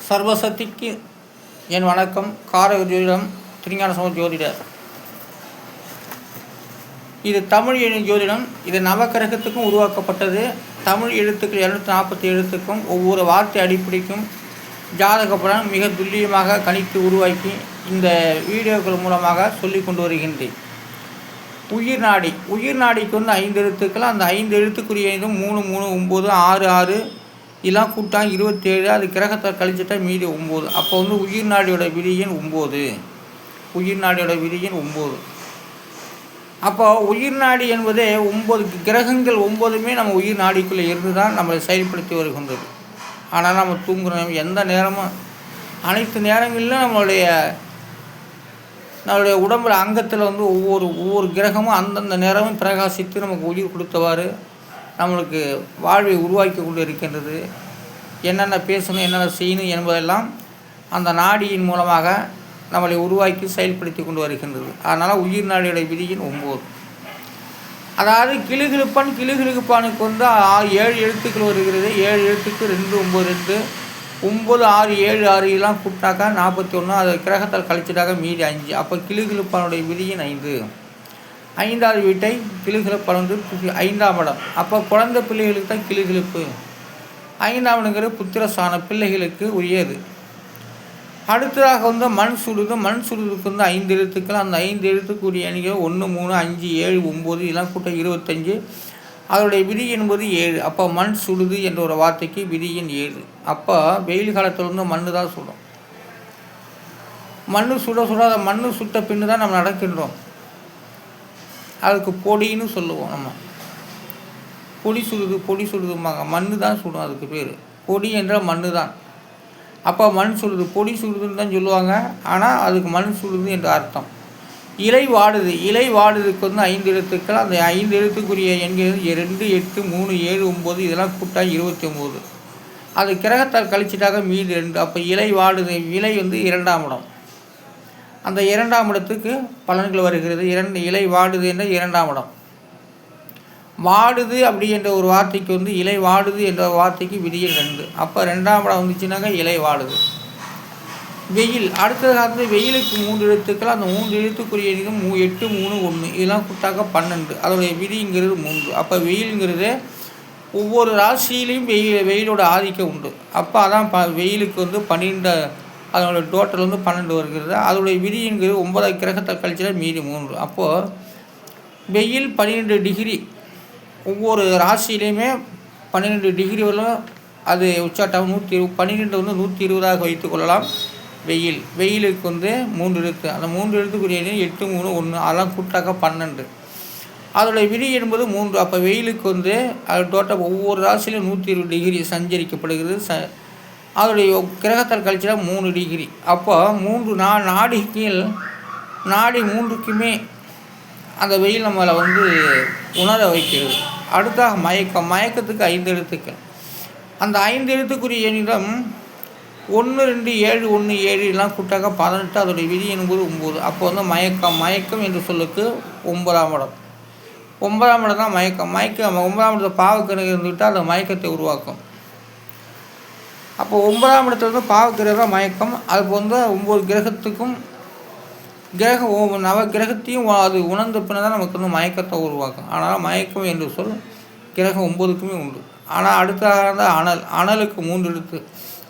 சர்வசக்திக்கு என் வணக்கம். காரக ஜோதிடம் திருஞான சம்பந்த ஜோதிடர். இது தமிழ் எண் ஜோதிடம். இது நவக்கிரகத்துக்கும் உருவாக்கப்பட்டது. தமிழ் எழுத்துக்கள் 240 எழுத்துக்கும் ஒவ்வொரு வார்த்தை அடிப்படைக்கும் ஜாதக பலன் மிக துல்லியமாக கணித்து உருவாக்கி இந்த வீடியோக்கள் மூலமாக சொல்லி கொண்டு வருகின்றேன். உயிர் நாடிக்கு 5 எழுத்துக்கள். அந்த 5 எழுத்துக்குரிய 3 3 9 6 6 இதெல்லாம் கூட்டா 27. அது கிரகத்தை கழிச்சிட்டா மீதி 9. அப்போ உயிர் நாடியோட விதியின் 9. உயிர் நாடியோட விதியின் 9. அப்போ உயிர் நாடி என்பதே 9 கிரகங்கள் 9மே நம்ம உயிர் நாடிக்குள்ளே இருந்து தான் நம்மளை செயல்படுத்தி வருகின்றது. ஆனால் நம்ம தூங்குறோம் எந்த நேரமும் அனைத்து நேரங்களிலும் நம்மளுடைய உடம்புல அங்கத்தில் ஒவ்வொரு கிரகமும் அந்தந்த நேரமும் பிரகாசித்து நமக்கு உயிர் கொடுத்தவாறு நம்மளுக்கு வாழ்வை உருவாக்கி கொண்டு இருக்கின்றது. என்னென்ன பேசணும், என்னென்ன செய்யணும் என்பதெல்லாம் அந்த நாடியின் மூலமாக நம்மளை உருவாக்கி செயல்படுத்தி கொண்டு வருகின்றது. அதனால் உயிர் நாடியோட விதியின் 9. அதாவது கிளுகிழுப்பானுக்கு 7 எழுத்துக்கள் வருகிறது. 7 எழுத்துக்கு 2 9 2 9 6 7 6 இதெல்லாம் கூப்பிட்டாக்கா 41. அதை கிரகத்தால் கழிச்சிட்டாக்க மீதி 5. அப்போ கிளுகிழுப்பானுடைய விதியின் 5. 5வது வீட்டை கிளுகிழப்பான் 5ஆம் இடம். அப்போ குழந்தை பிள்ளைகளுக்கு தான் கிளுகிழப்பு. 5ஆம் இடங்கிறது புத்திரஸ்தான பிள்ளைகளுக்கு உரியது. அடுத்ததாக மண் சுடுது. மண் சுடுதுக்கு 5 எழுத்துக்கள். அந்த 5 எழுத்துக்குரிய எண்ணிக்கை 1 3 5 7 9 இதெல்லாம் கூட்டம் 25. அதோடைய விதி என்பது 7. அப்போ மண் சுடுது என்ற ஒரு வார்த்தைக்கு விதியின் 7. அப்போ வெயில் காலத்தில் மண் தான் சுடும். மண் சுட மண் சுட்ட பின்னு தான் நம்ம நடக்கின்றோம். அதுக்கு பொடின்னு சொல்லுவோம். நம்ம பொடி சுடுதும்பாங்க. மண் தான் சுடும், அதுக்கு பேர் பொடி என்றால் மண் தான். அப்போ மண் சுடுது பொடி சுடுதுன்னு தான் சொல்லுவாங்க. ஆனால் அதுக்கு மண் சுடுது என்ற அர்த்தம். இலை வாடுதுக்கு 5 எழுத்துக்கள். அந்த 5 எழுத்துக்குரிய எண்கள் 2 8 3 7 9 இதெல்லாம் கூட்டா 29. அது கிரகத்தால் கழிச்சிட்டாக மீதி 2. அப்போ இலை வாடுது. இலை 2ஆம் இடம். அந்த 2ஆம் இடத்துக்கு பலன்கள் வருகிறது. இலை வாடுது என்ற 2ஆம் இடம். வாடுது அப்படி என்ற ஒரு வார்த்தைக்கு இலை வாடுது என்ற வார்த்தைக்கு விதியில் 2. அப்போ 2ஆம் இடம் வந்துச்சுனாக்கா இலை வாடுது. வெயில் அடுத்தது வெயிலுக்கு 3 எழுத்துக்கள். அந்த 3 எழுத்துக்குரிய 8 3 1 இதெல்லாம் கூட்டாக்க 12. அதோடைய விதிங்கிறது 3. அப்போ வெயிலுங்கிறது ஒவ்வொரு ராசியிலையும் வெயிலோட ஆதிக்கம் உண்டு. அப்போ அதான் வெயிலுக்கு 12 அதோட டோட்டல் 12 வருகிறது. அதோடைய விதிங்கிறது 9 கிரகத்தை கழிச்சா மீதி 3. அப்போது வெயில் 12 டிகிரி ஒவ்வொரு ராசியிலையுமே 12 டிகிரி வரலும் அது உச்சாட்டம் 120. 12 120 வைத்துக்கொள்ளலாம். வெயிலுக்கு 3 எழுத்து. அந்த 3 எழுத்துக்குரிய 8 3 1 அதெல்லாம் கூட்டாக்க 12. அதோடைய விதி என்பது 3. அப்போ வெயிலுக்கு அது டோட்டல் ஒவ்வொரு ராசியிலும் 120 டிகிரி சஞ்சரிக்கப்படுகிறது. அதோடைய கிரகத்தால் கழிச்சா 3 டிகிரி. அப்போ 3 நாடி 3க்குமே அந்த வெயில் நம்மளை உணர வைக்கிறது. அடுத்தாக மயக்கத்துக்கு 5 எழுத்துக்கள். அந்த 5 எழுத்துக்குரிய எண்ணிடம் 1 2 7 1 7 எல்லாம் கூட்டாக 18. அதோடைய விதி என்பது 9. அப்போ மயக்கம் என்று சொல்லுக்கு 9ஆம் இடம். 9ஆம் இடம் தான் மயக்கம். 9ஆம் இடத்தை பாவக்கிரகம் இருந்துவிட்டால் அந்த மயக்கத்தை உருவாக்கும். அப்போ 9ஆம் இடத்துல பாவக்கிரகம் மயக்கம். அது 9 கிரகத்துக்கும் நவ கிரகத்தையும் அது உணர்ந்த பின்ன தான் நமக்கு மயக்கத்தை உருவாக்கும். ஆனால் மயக்கம் என்று சொல் கிரகம் 9க்குமே உண்டு. ஆனால் அடுத்ததாக அனலுக்கு 3 எழுத்து.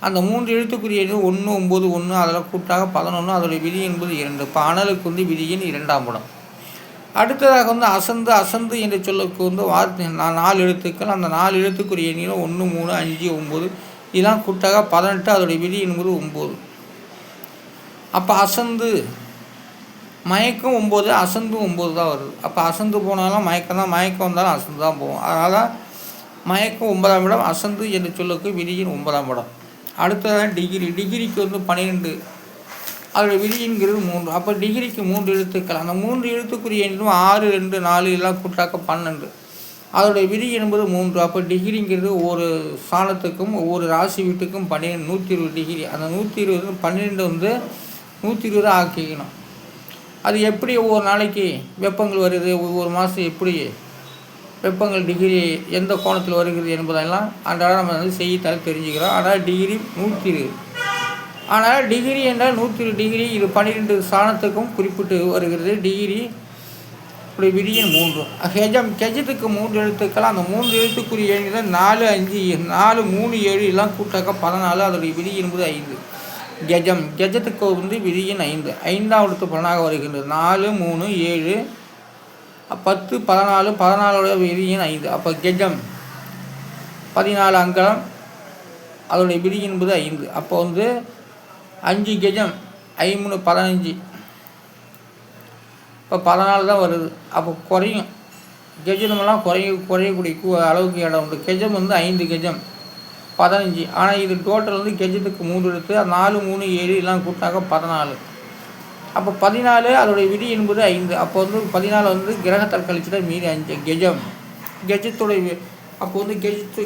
அந்த 3 எழுத்துக்குரிய 1 9 1 அதில் கூட்டாக 11. அதோடைய விதி என்பது 2. இப்போ அனலுக்கு விதியின் 2ஆம் இடம். அடுத்ததாக அசந்து என்ற சொல்லுக்கு வார்த்தை 4 எழுத்துக்கள். அந்த 4 எழுத்துக்குரிய 1 3 5 9 இதெல்லாம் கூட்டாக 18. அதோடைய விதி என்பது 9. அப்போ மயக்கம் 9 அசந்து 9 தான் வருது. அப்போ அசந்து போனாலும் மயக்கம் தான், மயக்கம் வந்தாலும் அசந்து தான் போகும். அதனால் மயக்கம் 9ஆம் இடம். அசந்து என்ற சொல்லுக்கு விதியின் 9ஆம் இடம். அடுத்ததாக டிகிரிக்கு 12. அதோடைய விதிங்கிறது 3. அப்போ டிகிரிக்கு 3 எழுத்துக்கள். அந்த 3 எழுத்துக்குரிய 6 2 4 எல்லாம் கூட்டாக்க 12. அதோடைய விதி என்பது 3. அப்போ டிகிரிங்கிறது ஒவ்வொரு ஸ்தானத்துக்கும் ஒவ்வொரு ராசி வீட்டுக்கும் 120 டிகிரி. அந்த 120 12 120 ஆக்கிக்கணும். அது எப்படி ஒவ்வொரு நாளைக்கு வெப்பங்கள் வருது, ஒவ்வொரு மாதம் எப்படி வெப்பங்கள் டிகிரி எந்த கோணத்தில் வருகிறது என்பதெல்லாம் அன்றாட நம்ம செய்தித்தாள் தெரிஞ்சுக்கிறோம். ஆனால் டிகிரி 120. ஆனால் டிகிரி என்றால் 100 டிகிரி, இது 12 ஸ்தானத்துக்கும் குறிப்பிட்டு வருகிறது. டிகிரி இப்படி விதியின் 3. கெஜம், கெஜத்துக்கு 3 எழுத்துக்கள். அந்த 3 எழுத்துக்குரிய எண்ணில் 4, 5, 4, 3, 7 எல்லாம் கூட்டாக்க 14. அதோடைய விதி என்பது 5. கெஜம், கெஜத்துக்கு வந்து விதியின் 5. 5ஆம் எழுத்து பலனாக வருகின்றது. 4, 3, 7, 10, 14. 14 விதியின் 5. அப்போ கெஜம் 14 அங்கலம், அதோடைய விதி என்பது 5. அப்போ வந்து 5 கெஜம், 5, 3, 15. இப்போ 14 தான் வருது. அப்போ குறையும். கெஜமெல்லாம் குறையக்கூடிய அளவுக்கு இடம் உண்டு. கெஜம் வந்து 5 கெஜம் 15. ஆனால் இது டோட்டல் வந்து கெஜத்துக்கு 3 எழுத்து. 4, 3, 7 எல்லாம் கூட்டாக 14. அப்போ 14 அதோடைய விதி என்பது 5. அப்போ வந்து 14 வந்து கிரகத்தால் கழிச்சுட்டா மீறி 5 கெஜம். கெஜத்துடைய அப்போ வந்து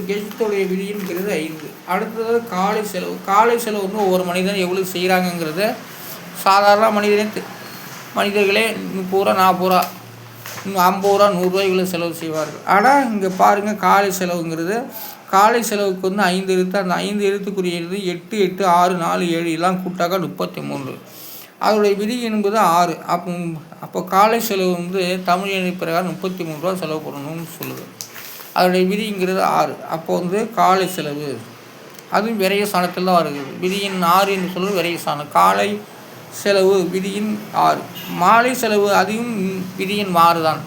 கெஜத்துடைய விதிங்கிறது 5. அடுத்தது காலை செலவு. காலை செலவு வந்து ஒவ்வொரு மனிதன் எவ்வளோ செய்கிறாங்கங்கிறத சாதாரண மனிதர்களே 30 ரூபா, 40 ரூபா, 50 ரூபா, 100 ரூபாய்க்குள்ளே செலவு செய்வார்கள். ஆனால் இங்கே பாருங்கள், காலை செலவுங்கிறது காலை செலவுக்கு வந்து 5 எழுத்து. அந்த 5 எழுத்துக்குரிய 8, 8, 6, 4, 7 எல்லாம் கூட்டாக 33. அதோடைய விதி என்பது 6. அப்போ காலை செலவு வந்து தமிழ் எண்ணை பிரகாரம் 33 ரூபா செலவு பண்ணணும்னு சொல்லுது. அதோடைய விதிங்கிறது 6. அப்போ வந்து காலை செலவு அதுவும் விரைய சாணத்தில் தான் வருகிறது. விதியின் 6 என்று சொல்வது விரைய சாணம். காலை செலவு விதியின் 6. மாலை செலவு அதையும் விதியின் 6 தான்.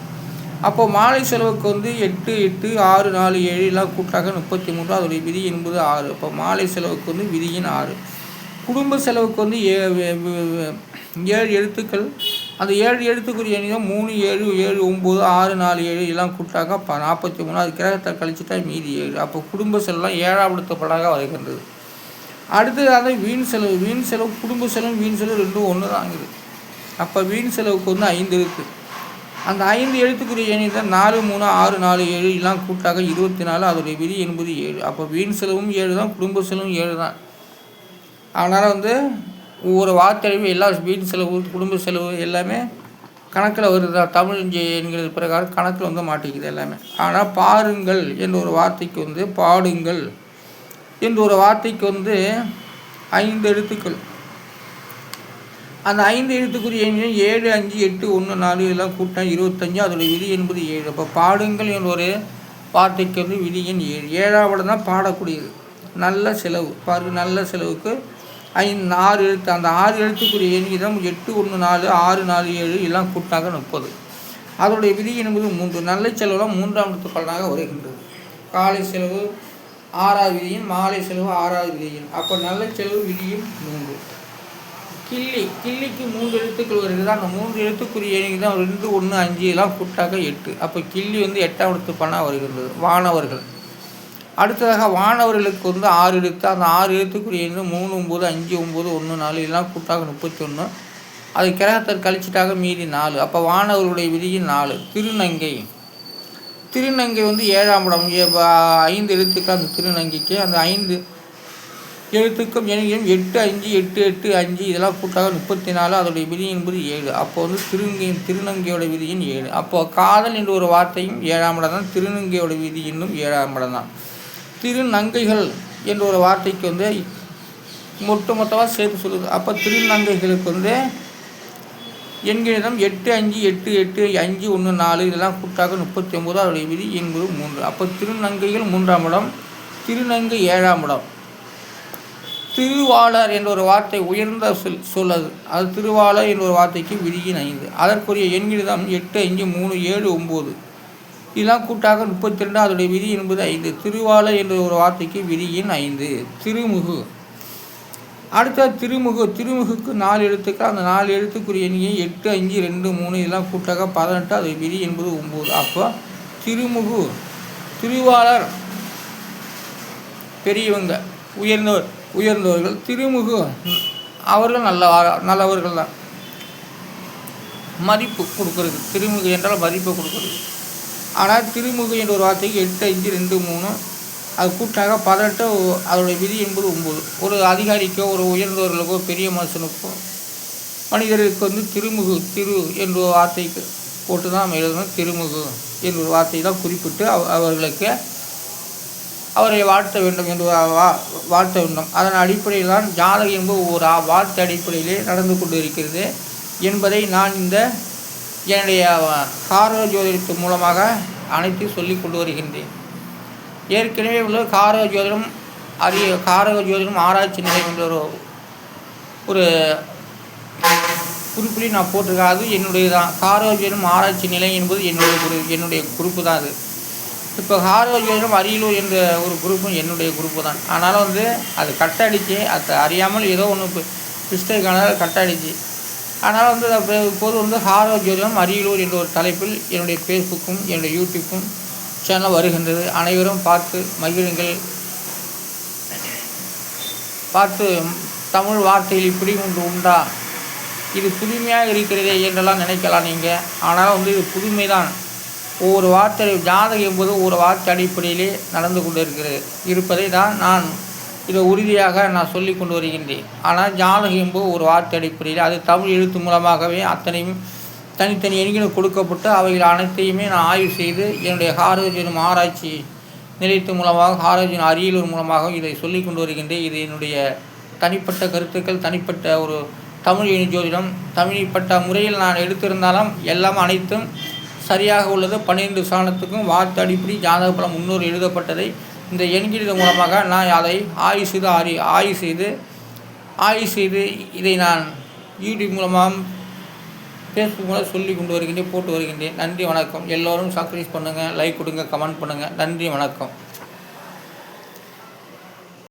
அப்போது மாலை செலவுக்கு வந்து 8, 8, 6, 4, 7 எல்லாம் கூட்டாக 33. அதோடைய விதி என்பது 6. அப்போ மாலை செலவுக்கு வந்து விதியின் 6. குடும்ப செலவுக்கு வந்து 7 எழுத்துக்கள். அந்த 7 எழுத்துக்குரிய எண்ணிதான் 3, 7, 7, 9, 6, 4, 7 எல்லாம் கூட்டாக 43. அது கிரகத்தை கழிச்சுட்டா மீதி 7. அப்போ குடும்ப செலவுலாம் 7ஆம் எழுத்து பலனாக வருகின்றது. அடுத்ததாக வீண் செலவு. வீண் செலவு, குடும்ப செலவு, வீண் செலவு ரெண்டும் ஒன்று தான் ஆகுது. அப்போ வீண் செலவுக்கு வந்து 5 எழுத்து. அந்த 5 எழுத்துக்குரிய எண்ணி தான் 4, 3, 6, 4, 7 எல்லாம் கூட்டாக 24. அதோடைய விதி என்பது 7. அப்போ வீண் செலவும் 7 தான், குடும்ப செலவும் 7 தான். அதனால் வந்து ஒவ்வொரு வார்த்தையும் எல்லா வீண் செலவு, குடும்ப செலவு எல்லாமே கணக்கில் வருது. தமிழ் என்கிறது பிரகாரம் கணக்கில் வந்து மாட்டிக்குது எல்லாமே. ஆனால் பாருங்கள் என்ற ஒரு வார்த்தைக்கு வந்து பாடுங்கள் என்ற ஒரு வார்த்தைக்கு வந்து 5 எழுத்துக்கள். அந்த 5 எழுத்துக்குரிய எண்ணில் 7, 5, 8, 1, 4 எல்லாம் கூட்டம் 25. அதோடைய விதி என்பது 7. அப்போ பாடுங்கள் என்ற ஒரு வார்த்தைக்கு வந்து விதியின் 7. 7ஆம் இடம் தான் பாடக்கூடியது. நல்ல செலவு பாருங்கள். நல்ல செலவுக்கு 6 எழுத்து. அந்த 6 எழுத்துக்குரிய எண்ணிதான் 8, 1, 4, 6, 4, 7 எல்லாம் கூட்டாக 30. அதோடைய விதி என்பது 3. நல்ல செலவுலாம் 3ஆம் இடத்து பலனாக வருகின்றது. காலை செலவு 6ஆவது விதியின், மாலை செலவு 6ஆவது விதியின். அப்போ நல்ல செலவு விதியின் 3. கிள்ளிக்கு 3 எழுத்துக்கள் வருகிறது. அந்த 3 எழுத்துக்குரிய எண்ணிக்கை தான் 2, 1, 5 எல்லாம் கூட்டாக 8. அப்போ கிள்ளி வந்து 8ஆம் இடத்து பலனாக வருகின்றது. வானவர்கள். அடுத்ததாக வானவர்களுக்கு வந்து 6 எழுத்து. அந்த 6 எழுத்துக்குரிய எண்ணு 3, 9, 5, 9, 1, 4 எல்லாம் கூட்டாக 31. அது கிரகத்தை கழிச்சிட்டாக மீதி 4. அப்போ வானவர்களுடைய விதியின் 4. திருநங்கை. திருநங்கை வந்து 7ஆம் இடம். 5 எழுத்துக்கள் அந்த திருநங்கைக்கு. அந்த 5 எழுத்துக்கும் எண்ணிக்கையும் 8, 5, 8, 8, 5 இதெல்லாம் கூட்டாக 34. அதோடைய விதி என்பது 7. அப்போ வந்து திருநங்கையோட விதியின் 7. அப்போது காதல் என்ற ஒரு வார்த்தையும் 7ஆம் இடம் தான். திருநங்கையோட விதி இன்னும் 7ஆம் இடம் தான். திருநங்கைகள் என்ற ஒரு வார்த்தைக்கு வந்து மொத்தமாக சேர்த்து சொல்லுது. அப்போ திருநங்கைகளுக்கு வந்து எண்களிடம் 8, 5, 8, 8, 5, 1, 4 இதெல்லாம் கூட்டாக 39. அதோடைய விதி என்பது 3. அப்போ திருநங்கைகள் 3ஆம் இடம், திருநங்கை 7ஆம் இடம். திருவாளர் என்ற ஒரு வார்த்தை உயர்ந்த சொல்லது. அது திருவாளர் என்ற ஒரு வார்த்தைக்கு விதியின் 5. அதற்குரிய எண்களிடம் 8, 5, 3, 7, 9 இதெல்லாம் கூட்டாக 32. அதோடைய விதி என்பது 5. திருவாளர் என்ற ஒரு வார்த்தைக்கு விதியின் 5. திருமுகு. அடுத்த திருமுகுக்கு 4 எழுத்துக்கள். அந்த 4 எழுத்துக்குரிய எண்ணிக்கை 8, 5, 2, 3 இதெல்லாம் கூட்டாக 18. அது விதி என்பது 9. அப்போ திருமுகு, திருவாளர் பெரியவங்க, உயர்ந்தவர்கள். திருமுகு அவர்கள் நல்லவர்கள் தான். மதிப்பு கொடுக்கறது. திருமுகு என்றால் மதிப்பு கொடுக்கறது. ஆனால் திருமுகு என்ற ஒரு வார்த்தைக்கு 8, 5, 2, 3 அது கூட்டாக 18. அதோடைய விதி என்பது 9. ஒரு அதிகாரிக்கோ ஒரு உயர்ந்தவர்களுக்கோ பெரிய மனுஷனுக்கோ மனிதர்களுக்கு வந்து திருமுகு என்ற வார்த்தைக்கு போட்டு தான் நம்ம எழுதணும். திருமுகு என்ற வார்த்தை தான் குறிப்பிட்டு அவர்களுக்கு அவரை வாழ்த்த வேண்டும் என்று வாழ்த்த வேண்டும். அதன் அடிப்படையில் தான் ஜாதகம் என்பது ஒரு வாழ்த்து அடிப்படையிலே நடந்து கொண்டு இருக்கிறது என்பதை நான் இந்த என்னுடைய காரக ஜோதிடத்தின் மூலமாக அனைத்து சொல்லி கொண்டு வருகின்றேன். ஏற்கனவே உள்ள காரக ஜோதிடம் ஆராய்ச்சி நிலை என்ற ஒரு குறிப்பிலையும் நான் போட்டிருக்கேன். அது என்னுடைய தான். காரக ஜோதிடம் ஆராய்ச்சி நிலை என்பது என்னுடைய குரூப்பு தான் அது. இப்போ காரக ஜோதிடம் அரியலூர் என்ற ஒரு குரூப்பும் என்னுடைய குரூப்பு தான். ஆனாலும் அது கட் அடித்து அதை அறியாமல் ஏதோ ஒன்று மிஸ்டேக்கானதால் கட் அடிச்சு. அதனால் இப்போது காரக ஜோதிடம் அரியலூர் என்ற ஒரு தலைப்பில் என்னுடைய ஃபேஸ்புக்கும் என்னுடைய யூடியூப்பும் சேனல் வருகின்றது. அனைவரும் பார்த்து மகிழுங்கள். பார்த்து தமிழ் வார்த்தையில் இப்படி ஒன்று உண்டா, இது புதுமையாக இருக்கிறதே என்றெல்லாம் நினைக்கலாம் நீங்கள். ஆனால் இது புதுமை தான். ஒவ்வொரு வார்த்தை ஜாதகம் என்பது ஒரு வார்த்தை அடிப்படையிலே நடந்து கொண்டு இருப்பதை தான் நான் இதை உறுதியாக நான் சொல்லி கொண்டு வருகின்றேன். ஆனால் ஜாதகம் என்பது ஒரு வார்த்தை அடிப்படையில் அது தமிழ் எழுத்து மூலமாகவே அத்தனையும் தனித்தனி எண்களும் கொடுக்கப்பட்டு அவைகள் அனைத்தையுமே நான் ஆய்வு செய்து என்னுடைய காரக ஜோதிடம் ஆராய்ச்சி நிலையத்தின் மூலமாக காரக ஜோதிடம் அரியலூர் மூலமாக இதை சொல்லி கொண்டு வருகின்றேன். இது என்னுடைய தனிப்பட்ட கருத்துக்கள், தனிப்பட்ட ஒரு தமிழ் எண் ஜோதிடம். தனிப்பட்ட முறையில் நான் எடுத்திருந்தாலும் எல்லாம் அனைத்தும் சரியாக உள்ளது. 12 சாணத்துக்கும் வார்த்தை அடிப்படை ஜாதக பலம் முன்னோர் எழுதப்பட்டதை இந்த எண்கிழித மூலமாக நான் அதை ஆய்வு செய்து இதை நான் யூடியூப் மூலமாக ஃபேஸ்புக் மூலம் சொல்லி கொண்டு வருகின்றேன், போட்டு வருகின்றேன். நன்றி, வணக்கம். எல்லோரும் சப்ஸ்கிரைப் பண்ணுங்கள், லைக் கொடுங்க, கமெண்ட் பண்ணுங்கள். நன்றி, வணக்கம்.